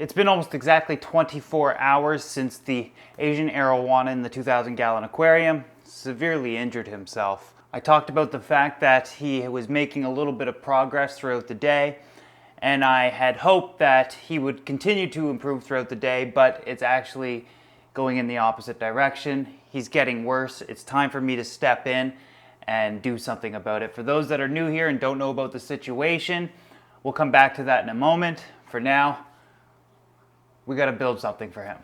It's been almost exactly 24 hours since the Asian arowana in the 2,000-gallon aquarium severely injured himself. I talked about the fact that he was making a little bit of progress throughout the day, and I had hoped that he would continue to improve throughout the day, but it's actually going in the opposite direction. He's getting worse. It's time for me to step in and do something about it. For those that are new here and don't know about the situation, we'll come back to that in a moment. For now, we got to build something for him.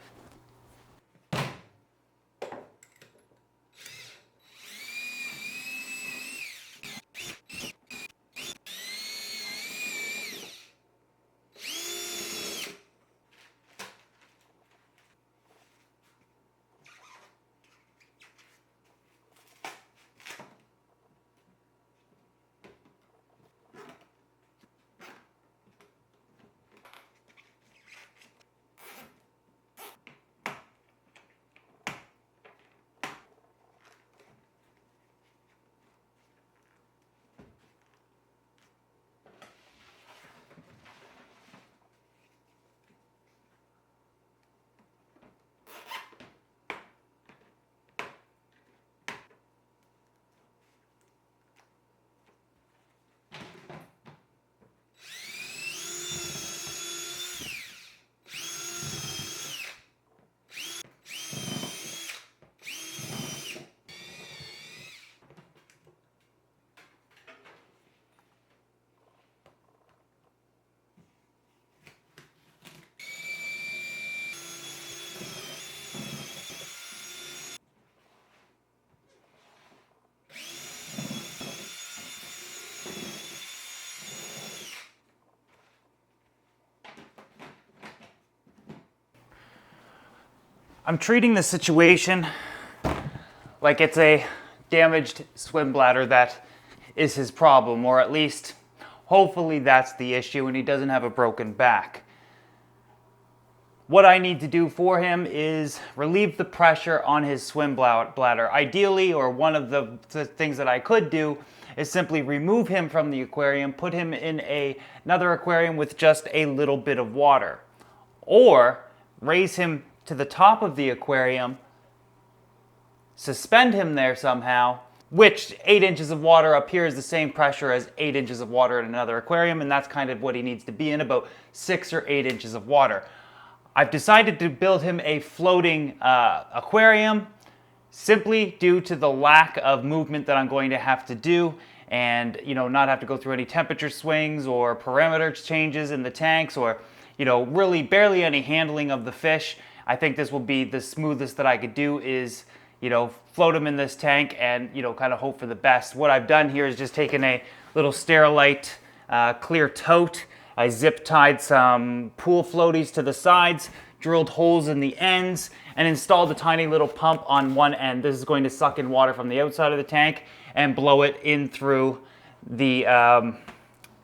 I'm treating the situation like it's a damaged swim bladder that is his problem, or at least hopefully that's the issue and he doesn't have a broken back. What I need to do for him is relieve the pressure on his swim bladder. Ideally, or one of the things that I could do, is simply remove him from the aquarium, put him in another aquarium with just a little bit of water. Or raise him to the top of the aquarium, suspend him there somehow, which 8 inches of water up here is the same pressure as 8 inches of water in another aquarium, and that's kind of what he needs to be in, about 6 or 8 inches of water. I've decided to build him a floating aquarium simply due to the lack of movement that I'm going to have to do, and not have to go through any temperature swings or parameter changes in the tanks, or really barely any handling of the fish. I think this will be the smoothest that I could do, is float them in this tank and kind of hope for the best. What I've done here is just taken a little Sterilite clear tote. I zip tied some pool floaties to the sides, drilled holes in the ends, and installed a tiny little pump on one end. This is going to suck in water from the outside of the tank and blow it in through the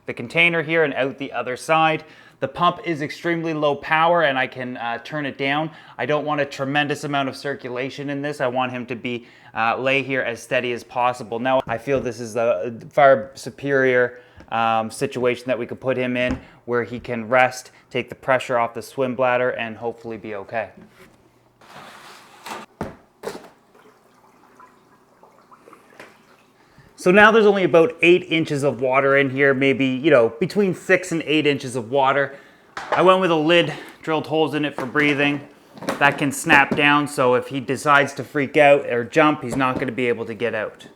container here and out the other side. The pump is extremely low power and I can turn it down. I don't want a tremendous amount of circulation in this. I want him to be lay here as steady as possible. Now I feel this is a far superior situation that we could put him in, where he can rest, take the pressure off the swim bladder, and hopefully be okay. So now there's only about 8 inches of water in here, maybe, between 6 and 8 inches of water. I went with a lid, drilled holes in it for breathing. That can snap down, so if he decides to freak out or jump, he's not going to be able to get out.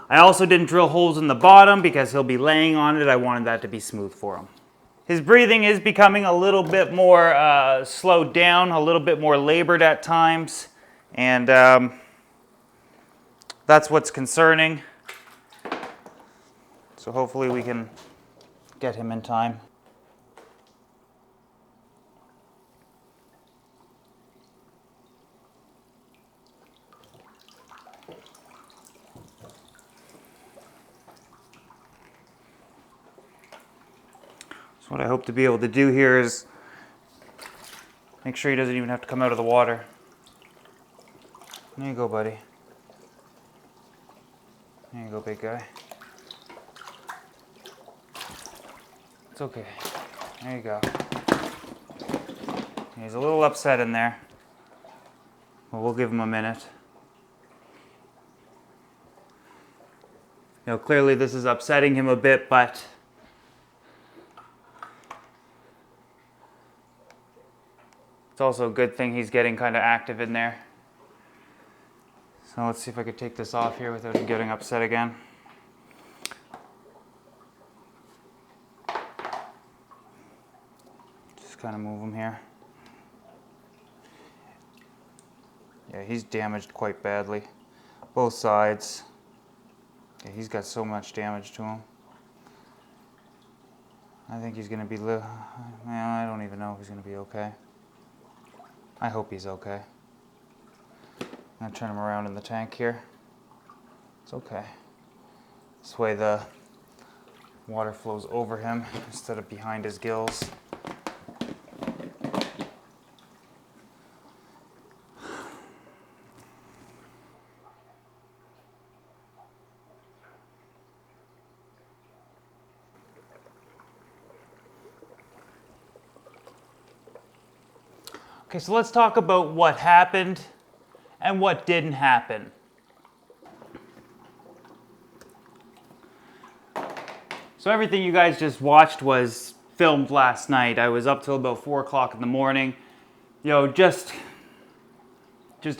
I also didn't drill holes in the bottom because he'll be laying on it. I wanted that to be smooth for him. His breathing is becoming a little bit more slowed down, a little bit more labored at times, and that's what's concerning. So hopefully we can get him in time. So what I hope to be able to do here is make sure he doesn't even have to come out of the water. There you go, buddy. There you go, big guy. It's okay. There you go. He's a little upset in there. Well, we'll give him a minute. Clearly this is upsetting him a bit, but it's also a good thing he's getting kind of active in there. So let's see if I could take this off here without him getting upset again. Just kind of move him here. Yeah, he's damaged quite badly. Both sides. Yeah, he's got so much damage to him. I think he's going to be, I don't even know if he's going to be okay. I hope he's okay. I'm going to turn him around in the tank here. It's okay. This way the water flows over him instead of behind his gills. Okay, so let's talk about what happened and what didn't happen. So everything you guys just watched was filmed last night. I was up till about 4 o'clock in the morning. Just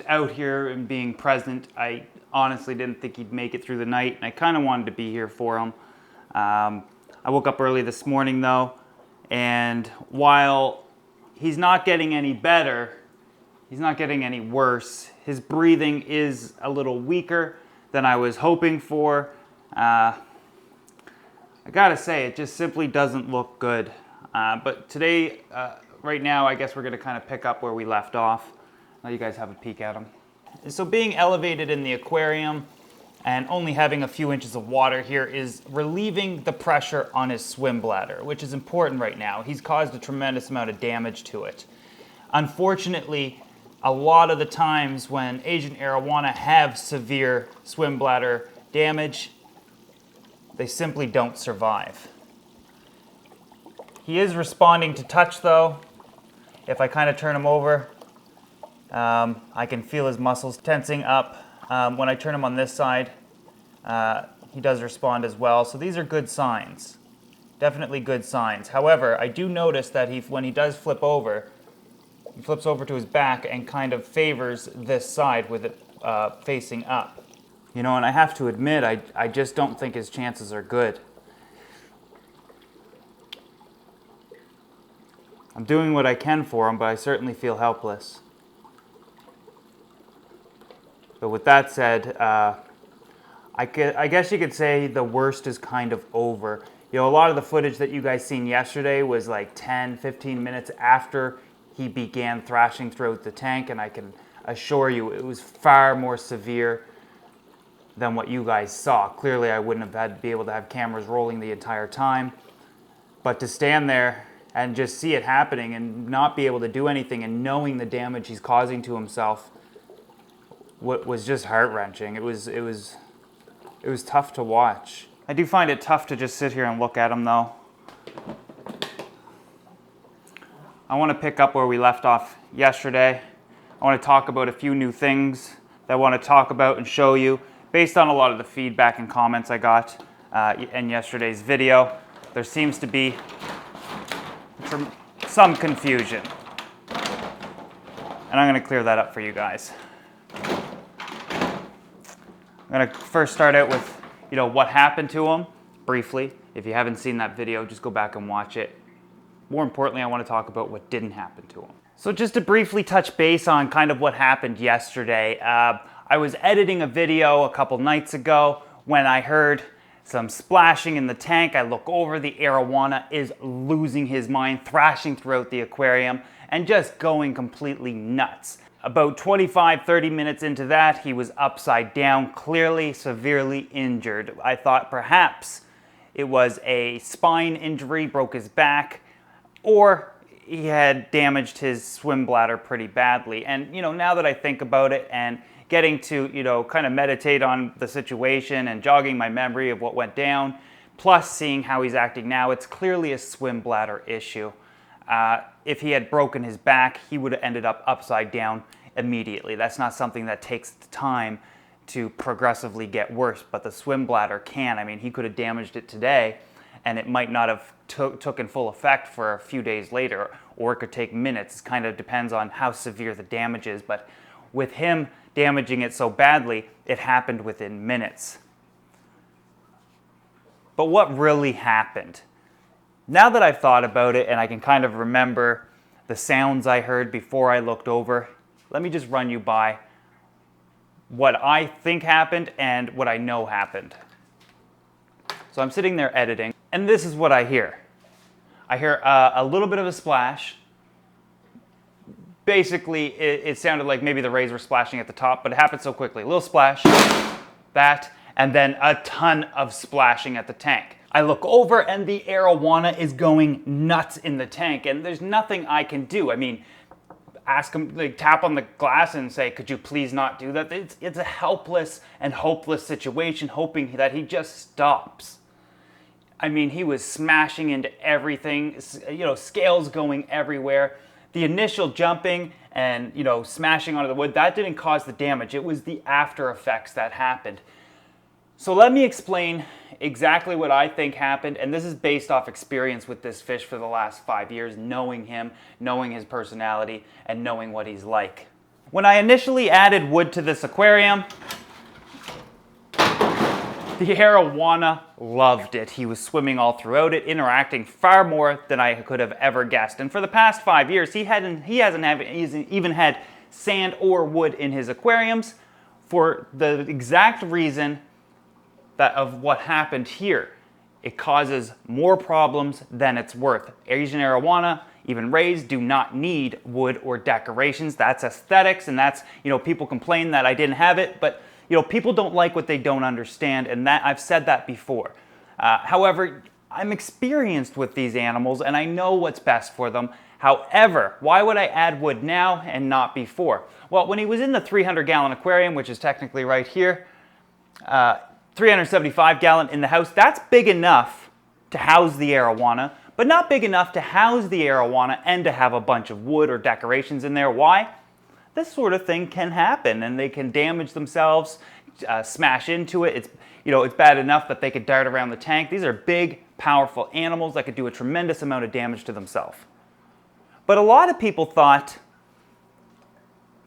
out here and being present. I honestly didn't think he'd make it through the night, and I kind of wanted to be here for him. I woke up early this morning though, and while he's not getting any better, he's not getting any worse. His breathing is a little weaker than I was hoping for. I gotta say, it just simply doesn't look good. But today, right now, I guess we're gonna kind of pick up where we left off. Let you guys have a peek at him. So being elevated in the aquarium and only having a few inches of water here is relieving the pressure on his swim bladder, which is important right now. He's caused a tremendous amount of damage to it. Unfortunately, a lot of the times when Asian arowana have severe swim bladder damage, they simply don't survive. He is responding to touch though. If I kind of turn him over, I can feel his muscles tensing up. When I turn him on this side, he does respond as well. So these are good signs. Definitely good signs. However, I do notice that when he does flip over, he flips over to his back and kind of favors this side with it facing up. And I have to admit, I just don't think his chances are good. I'm doing what I can for him, but I certainly feel helpless. But with that said, I guess you could say the worst is kind of over. A lot of the footage that you guys seen yesterday was like 10, 15 minutes after he began thrashing throughout the tank, and I can assure you it was far more severe than what you guys saw. Clearly, I wouldn't have had to be able to have cameras rolling the entire time, but to stand there and just see it happening and not be able to do anything and knowing the damage he's causing to himself was just heart-wrenching. It was tough to watch. I do find it tough to just sit here and look at him though. I want to pick up where we left off yesterday. I want to talk about a few new things that I want to talk about and show you based on a lot of the feedback and comments I got in yesterday's video. There seems to be some confusion, and I'm going to clear that up for you guys. I'm going to first start out with, what happened to him briefly. If you haven't seen that video, just go back and watch it. More importantly, I want to talk about what didn't happen to him. So just to briefly touch base on kind of what happened yesterday. I was editing a video a couple nights ago when I heard some splashing in the tank. I look over, the arowana is losing his mind, thrashing throughout the aquarium and just going completely nuts. About 25-30 minutes into that, he was upside down, clearly severely injured. I thought perhaps it was a spine injury, broke his back, or he had damaged his swim bladder pretty badly. And now that I think about it and getting to kind of meditate on the situation and jogging my memory of what went down, plus seeing how he's acting now, it's clearly a swim bladder issue. If he had broken his back, he would have ended up upside down immediately. That's not something that takes time to progressively get worse, but the swim bladder can. I mean, he could have damaged it today, and it might not have taken full effect for a few days later, or it could take minutes. It kind of depends on how severe the damage is, but with him damaging it so badly, it happened within minutes. But what really happened? Now that I've thought about it and I can kind of remember the sounds I heard before I looked over, let me just run you by what I think happened and what I know happened. So I'm sitting there editing, and this is what I hear. I hear a little bit of a splash. Basically, it sounded like maybe the rays were splashing at the top, but it happened so quickly. A little splash, that, and then a ton of splashing at the tank. I look over and the arowana is going nuts in the tank, and there's nothing I can do. I mean, ask him, like, tap on the glass and say, could you please not do that? It's a helpless and hopeless situation, hoping that he just stops. I mean, he was smashing into everything, scales going everywhere. The initial jumping and, smashing onto the wood, that didn't cause the damage. It was the after effects that happened. So let me explain exactly what I think happened, and this is based off experience with this fish for the last 5 years, knowing him, knowing his personality, and knowing what he's like. When I initially added wood to this aquarium, the arowana loved it. He was swimming all throughout it, interacting far more than I could have ever guessed. And for the past 5 years, he hasn't even had sand or wood in his aquariums for the exact reason of what happened here. It causes more problems than it's worth. Asian arowana, even rays, do not need wood or decorations. That's aesthetics, and that's, people complain that I didn't have it, but people don't like what they don't understand, and that I've said that before. However, I'm experienced with these animals, and I know what's best for them. However, why would I add wood now and not before? Well, when he was in the 300-gallon aquarium, which is technically right here, 375-gallon in the house, that's big enough to house the arowana, but not big enough to house the arowana and to have a bunch of wood or decorations in there. Why? This sort of thing can happen, and they can damage themselves, smash into it. It's bad enough that they could dart around the tank. These are big, powerful animals that could do a tremendous amount of damage to themselves. But a lot of people thought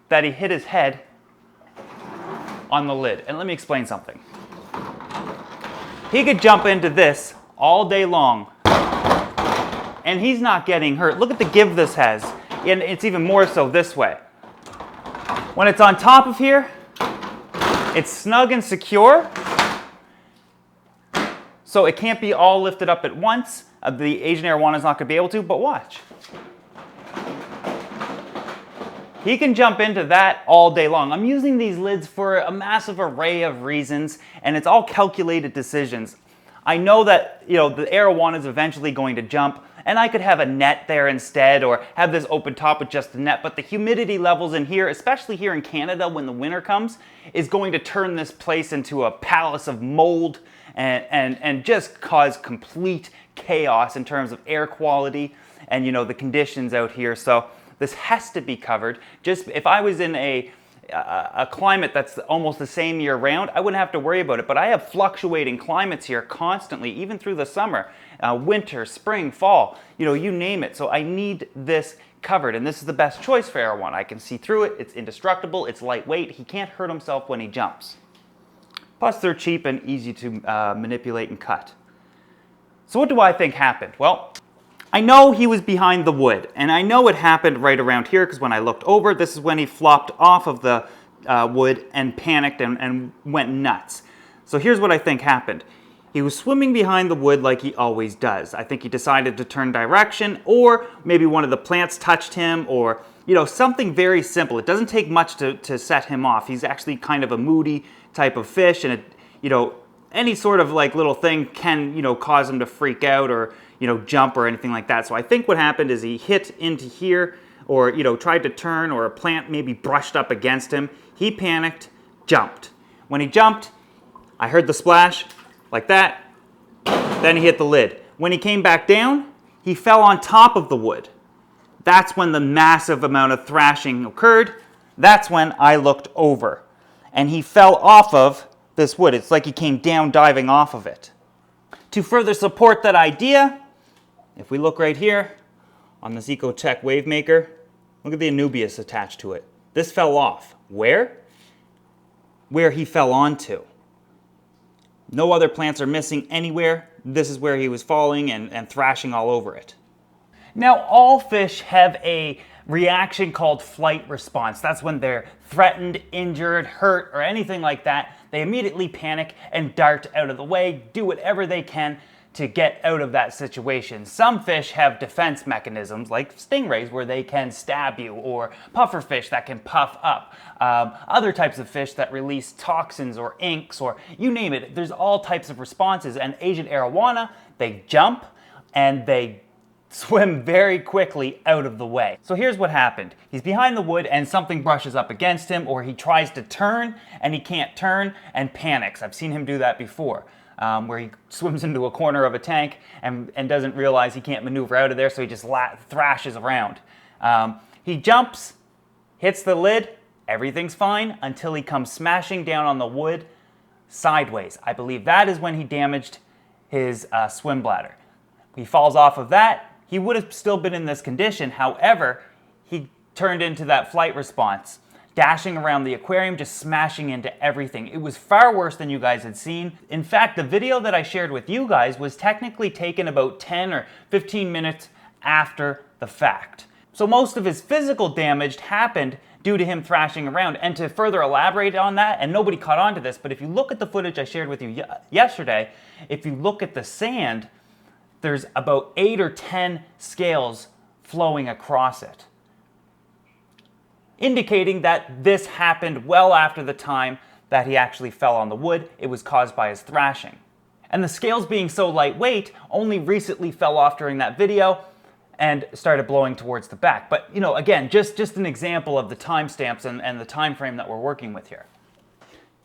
that he hit his head on the lid. And let me explain something. He could jump into this all day long, and he's not getting hurt. Look at the give this has, and it's even more so this way. When it's on top of here, it's snug and secure, so it can't be all lifted up at once. The Asian arowana is not going to be able to, but watch. He can jump into that all day long. I'm using these lids for a massive array of reasons, and it's all calculated decisions. I know that the arowana is eventually going to jump, and I could have a net there instead, or have this open top with just the net, but the humidity levels in here, especially here in Canada when the winter comes, is going to turn this place into a palace of mold and just cause complete chaos in terms of air quality and the conditions out here. So this has to be covered. Just if I was in a climate that's almost the same year round, I wouldn't have to worry about it. But I have fluctuating climates here constantly, even through the summer, winter, spring, fall, you name it. So I need this covered, and this is the best choice for arowana. I can see through it, it's indestructible, it's lightweight, he can't hurt himself when he jumps. Plus they're cheap and easy to manipulate and cut. So what do I think happened? Well, I know he was behind the wood, and I know it happened right around here because when I looked over, this is when he flopped off of the wood and panicked and went nuts. So here's what I think happened. He was swimming behind the wood like he always does. I think he decided to turn direction, or maybe one of the plants touched him, or something very simple. It doesn't take much to set him off. He's actually kind of a moody type of fish, and any sort of little thing can cause him to freak out or jump or anything like that. So I think what happened is he hit into here, or tried to turn, or a plant maybe brushed up against him. He panicked, jumped. When he jumped, I heard the splash like that. Then he hit the lid. When he came back down, he fell on top of the wood. That's when the massive amount of thrashing occurred. That's when I looked over. And he fell off of this wood. It's like he came down diving off of it. To further support that idea, if we look right here on this Ecotech Wave Maker, look at the Anubias attached to it. This fell off. Where? Where he fell onto. No other plants are missing anywhere. This is where he was falling and thrashing all over it. Now, all fish have a reaction called flight response. That's when they're threatened, injured, hurt, or anything like that. They immediately panic and dart out of the way, do whatever they can to get out of that situation. Some fish have defense mechanisms like stingrays where they can stab you, or pufferfish that can puff up. Other types of fish that release toxins or inks, or you name it. There's all types of responses. And Asian arowana, they jump and they swim very quickly out of the way. So here's what happened. He's behind the wood and something brushes up against him, or he tries to turn and he can't turn and panics. I've seen him do that before, where he swims into a corner of a tank and doesn't realize he can't maneuver out of there, so he just thrashes around. He jumps, hits the lid, everything's fine until he comes smashing down on the wood sideways. I believe that is when he damaged his swim bladder. He falls off of that. He would have still been in this condition. However, he turned into that flight response, dashing around the aquarium, just smashing into everything. It was far worse than you guys had seen. In fact, the video that I shared with you guys was technically taken about 10 or 15 minutes after the fact. So most of his physical damage happened due to him thrashing around. And to further elaborate on that, and nobody caught on to this, but if you look at the footage I shared with you yesterday, if you look at the sand, there's about 8 or 10 scales flowing across it, indicating that this happened well after the time that he actually fell on the wood. It was caused by his thrashing. And the scales being so lightweight only recently fell off during that video and started blowing towards the back. But, you know, again, just an example of the timestamps and the time frame that we're working with here.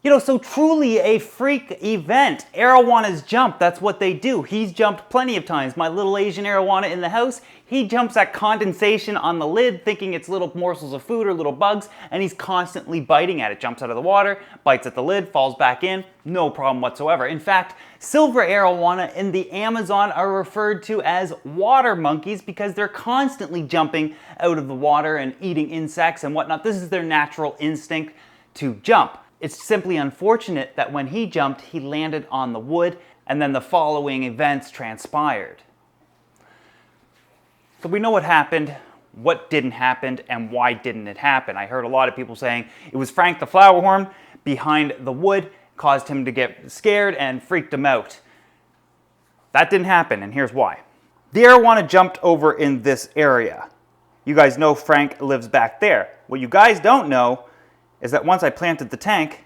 You know, so truly a freak event. Arowanas jump, that's what they do. He's jumped plenty of times. My little Asian arowana in the house, he jumps at condensation on the lid thinking it's little morsels of food or little bugs, and he's constantly biting at it. Jumps out of the water, bites at the lid, falls back in, no problem whatsoever. In fact, silver arowana in the Amazon are referred to as water monkeys because they're constantly jumping out of the water and eating insects and whatnot. This is their natural instinct to jump. It's simply unfortunate that when he jumped, he landed on the wood, and then the following events transpired. So we know what happened, what didn't happen, and why didn't it happen. I heard a lot of people saying it was Frank the flowerhorn behind the wood, caused him to get scared and freaked him out. That didn't happen, and here's why. The arowana jumped over in this area. You guys know Frank lives back there. What you guys don't know is that once I planted the tank,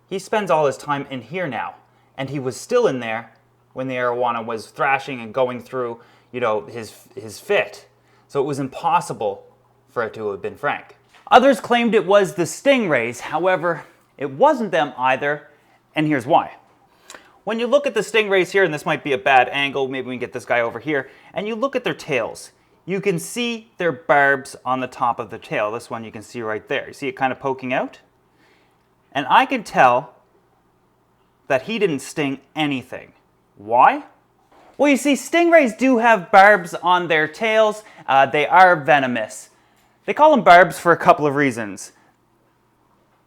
he spends all his time in here now. And he was still in there when the arowana was thrashing and going through, you know, his fit. So it was impossible for it to have been Frank. Others claimed it was the stingrays. However, it wasn't them either, and here's why. When you look at the stingrays here, and this might be a bad angle, maybe we can get this guy over here, and you look at their tails, you can see their barbs on the top of the tail. This one you can see right there. You see it kind of poking out? And I can tell that he didn't sting anything. Why? Well, you see, stingrays do have barbs on their tails. They are venomous. They call them barbs for a couple of reasons.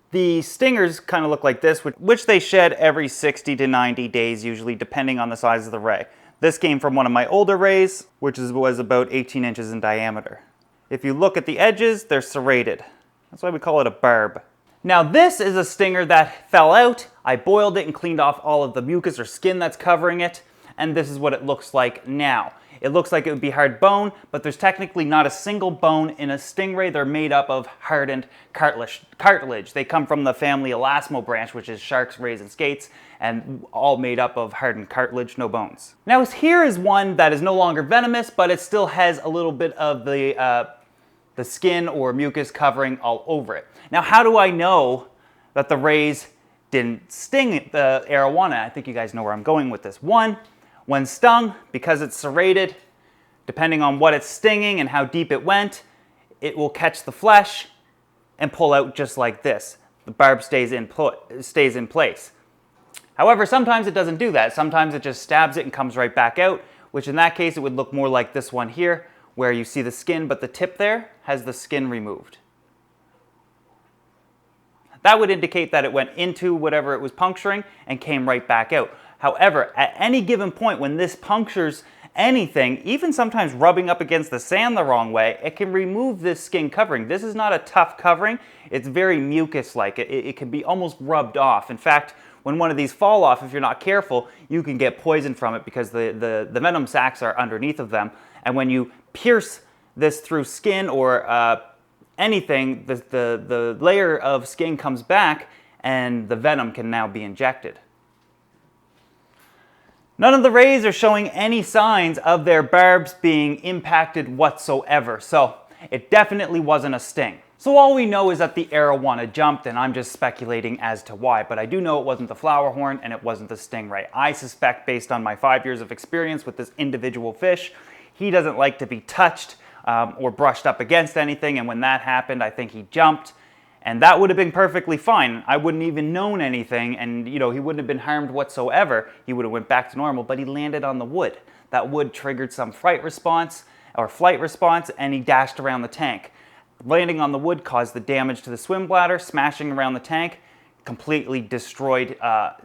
The stingers kind of look like this, which they shed every 60 to 90 days, usually, depending on the size of the ray. This came from one of my older rays, which was about 18 inches in diameter. If you look at the edges, they're serrated. That's why we call it a barb. Now this is a stinger that fell out. I boiled it and cleaned off all of the mucus or skin that's covering it, and this is what it looks like now. It looks like it would be hard bone, but there's technically not a single bone in a stingray. They're made up of hardened cartilage. They come from the family Elasmo branch, which is sharks, rays, and skates, and all made up of hardened cartilage, no bones. Now here is one that is no longer venomous, but it still has a little bit of the skin or mucus covering all over it. Now how do I know that the rays didn't sting the arowana? I think you guys know where I'm going with this. One, when stung, because it's serrated, Depending on what it's stinging and how deep it went, it will catch the flesh and pull out just like this. The barb stays in place. However, sometimes it doesn't do that. Sometimes it just stabs it and comes right back out, which in that case it would look more like this one here, where you see the skin, but the tip there has the skin removed. That would indicate that it went into whatever it was puncturing and came right back out. However, at any given point when this punctures anything, even sometimes rubbing up against the sand the wrong way, it can remove this skin covering. This is not a tough covering. It's very mucus-like. It can be almost rubbed off. In fact, when one of these fall off, if you're not careful, you can get poison from it because the venom sacs are underneath of them. And when you pierce this through skin or anything, the layer of skin comes back and the venom can now be injected. None of the rays are showing any signs of their barbs being impacted whatsoever, so it definitely wasn't a sting. So all we know is that the arowana jumped, and I'm just speculating as to why, but I do know it wasn't the flower horn and it wasn't the stingray. I suspect, based on my 5 years of experience with this individual fish, he doesn't like to be touched or brushed up against anything, and when that happened, I think he jumped, and that would have been perfectly fine. I wouldn't even known anything, and he wouldn't have been harmed whatsoever. He would have went back to normal, but he landed on the wood. That wood triggered some flight response, and he dashed around the tank. Landing on the wood caused the damage to the swim bladder, smashing around the tank, completely destroyed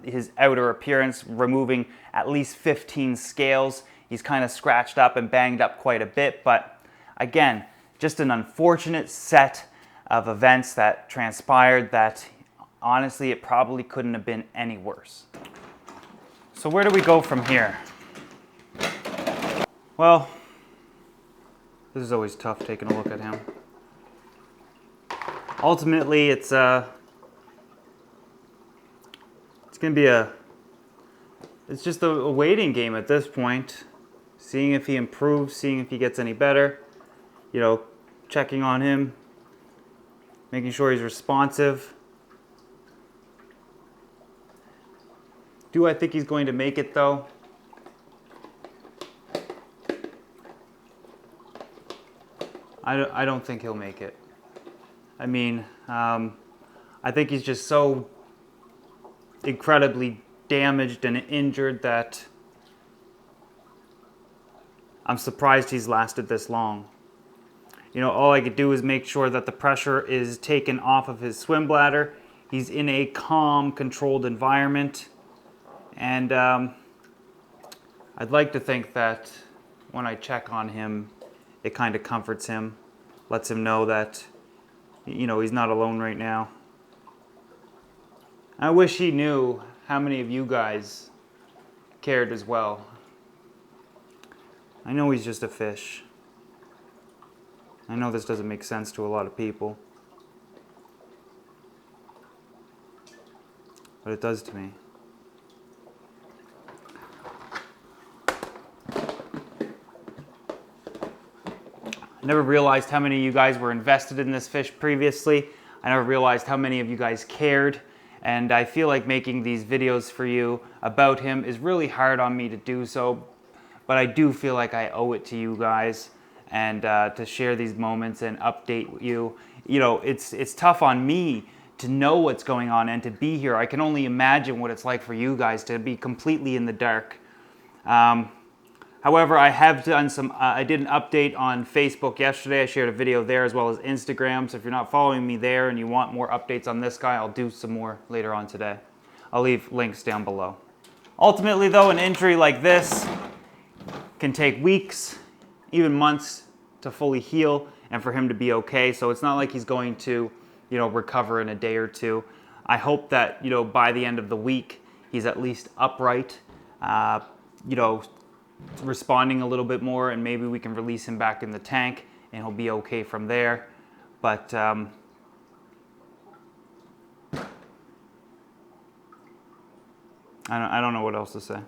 his outer appearance, removing at least 15 scales. He's kind of scratched up and banged up quite a bit, but again, just an unfortunate set of events that transpired that honestly it probably couldn't have been any worse. So where do we go from here? Well, this is always tough taking a look at him. Ultimately, it's gonna be it's just a waiting game at this point, seeing if he improves, seeing if he gets any better, checking on him, making sure he's responsive. Do I think he's going to make it though? I don't think he'll make it. I mean, I think he's just so incredibly damaged and injured that I'm surprised he's lasted this long. All I could do is make sure that the pressure is taken off of his swim bladder. He's in a calm, controlled environment. And I'd like to think that when I check on him, it kind of comforts him, lets him know that, he's not alone right now. I wish he knew how many of you guys cared as well. I know he's just a fish. I know this doesn't make sense to a lot of people, but it does to me. I never realized how many of you guys were invested in this fish previously. I never realized how many of you guys cared, and I feel like making these videos for you about him is really hard on me to do so, but I do feel like I owe it to you guys. And to share these moments and update you. It's tough on me to know what's going on and to be here. I can only imagine what it's like for you guys to be completely in the dark. However, I have done I did an update on Facebook yesterday. I shared a video there as well as Instagram. So if you're not following me there and you want more updates on this guy, I'll do some more later on today. I'll leave links down below. Ultimately though, an injury like this can take weeks, even months to fully heal and for him to be okay. So it's not like he's going to, recover in a day or two. I hope that, by the end of the week, he's at least upright, responding a little bit more, and maybe we can release him back in the tank and he'll be okay from there. But I don't know what else to say.